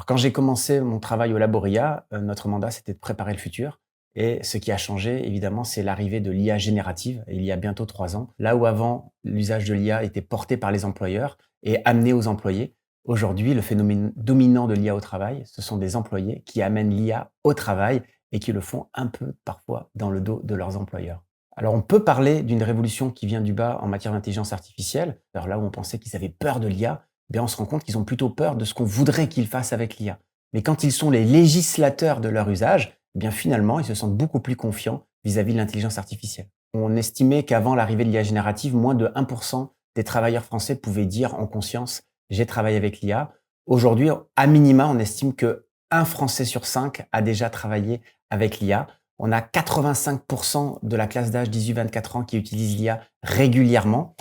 Quand j'ai commencé mon travail au Laboria, notre mandat, c'était de préparer le futur. Et ce qui a changé, évidemment, c'est l'arrivée de l'IA générative, il y a bientôt 3 ans. Là où avant, l'usage de l'IA était porté par les employeurs et amené aux employés, aujourd'hui, le phénomène dominant de l'IA au travail, ce sont des employés qui amènent l'IA au travail et qui le font un peu parfois dans le dos de leurs employeurs. Alors on peut parler d'une révolution qui vient du bas en matière d'intelligence artificielle. Alors là où on pensait qu'ils avaient peur de l'IA, bien on se rend compte qu'ils ont plutôt peur de ce qu'on voudrait qu'ils fassent avec l'IA. Mais quand ils sont les législateurs de leur usage, eh bien finalement, ils se sentent beaucoup plus confiants vis-à-vis de l'intelligence artificielle. On estimait qu'avant l'arrivée de l'IA générative, moins de 1% des travailleurs français pouvaient dire en conscience « j'ai travaillé avec l'IA ». Aujourd'hui, à minima, on estime que un Français sur 5 a déjà travaillé avec l'IA. On a 85% de la classe d'âge 18-24 ans qui utilise l'IA régulièrement.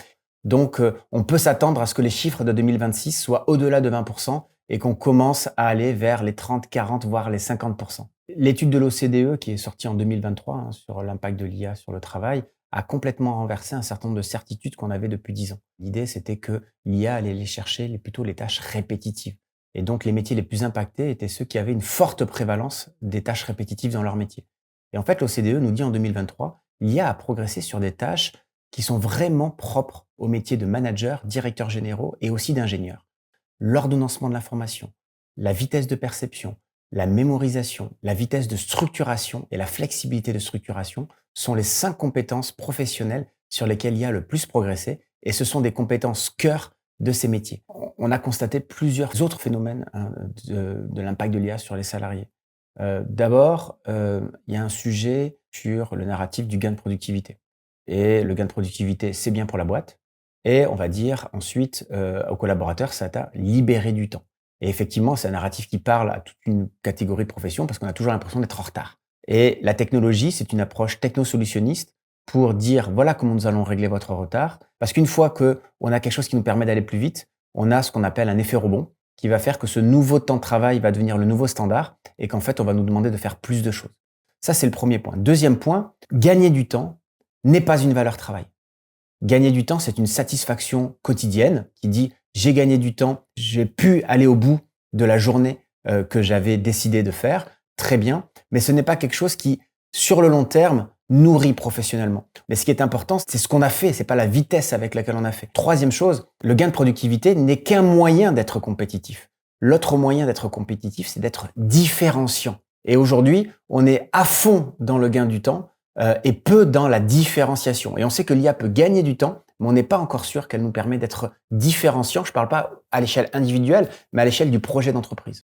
Donc, on peut s'attendre à ce que les chiffres de 2026 soient au-delà de 20% et qu'on commence à aller vers les 30, 40, voire les 50%. L'étude de l'OCDE, qui est sortie en 2023 sur l'impact de l'IA sur le travail, a complètement renversé un certain nombre de certitudes qu'on avait depuis 10 ans. L'idée, c'était que l'IA allait aller chercher plutôt les tâches répétitives. Et donc, les métiers les plus impactés étaient ceux qui avaient une forte prévalence des tâches répétitives dans leur métier. Et en fait, l'OCDE nous dit en 2023, l'IA a progressé sur des tâches qui sont vraiment propres au métier de manager, directeur généraux et aussi d'ingénieur. L'ordonnancement de l'information, la vitesse de perception, la mémorisation, la vitesse de structuration et la flexibilité de structuration sont les 5 compétences professionnelles sur lesquelles l'IA a le plus progressé et ce sont des compétences cœur de ces métiers. On a constaté plusieurs autres phénomènes de l'impact de l'IA sur les salariés. D'abord, il y a un sujet sur le narratif du gain de productivité. Et le gain de productivité, c'est bien pour la boîte. Et on va dire ensuite aux collaborateurs, ça t'a libéré du temps. Et effectivement, c'est un narratif qui parle à toute une catégorie de professions parce qu'on a toujours l'impression d'être en retard. Et la technologie, c'est une approche technosolutionniste pour dire voilà comment nous allons régler votre retard. Parce qu'une fois qu'on a quelque chose qui nous permet d'aller plus vite, on a ce qu'on appelle un effet rebond qui va faire que ce nouveau temps de travail va devenir le nouveau standard et qu'en fait, on va nous demander de faire plus de choses. Ça, c'est le premier point. Deuxième point, gagner du temps n'est pas une valeur travail. Gagner du temps, c'est une satisfaction quotidienne qui dit j'ai gagné du temps, j'ai pu aller au bout de la journée que j'avais décidé de faire, très bien, mais ce n'est pas quelque chose qui, sur le long terme, nourrit professionnellement. Mais ce qui est important, c'est ce qu'on a fait, c'est pas la vitesse avec laquelle on a fait. Troisième chose, le gain de productivité n'est qu'un moyen d'être compétitif. L'autre moyen d'être compétitif, c'est d'être différenciant. Et aujourd'hui, on est à fond dans le gain du temps et peu dans la différenciation. Et on sait que l'IA peut gagner du temps, mais on n'est pas encore sûr qu'elle nous permet d'être différenciant. Je ne parle pas à l'échelle individuelle, mais à l'échelle du projet d'entreprise.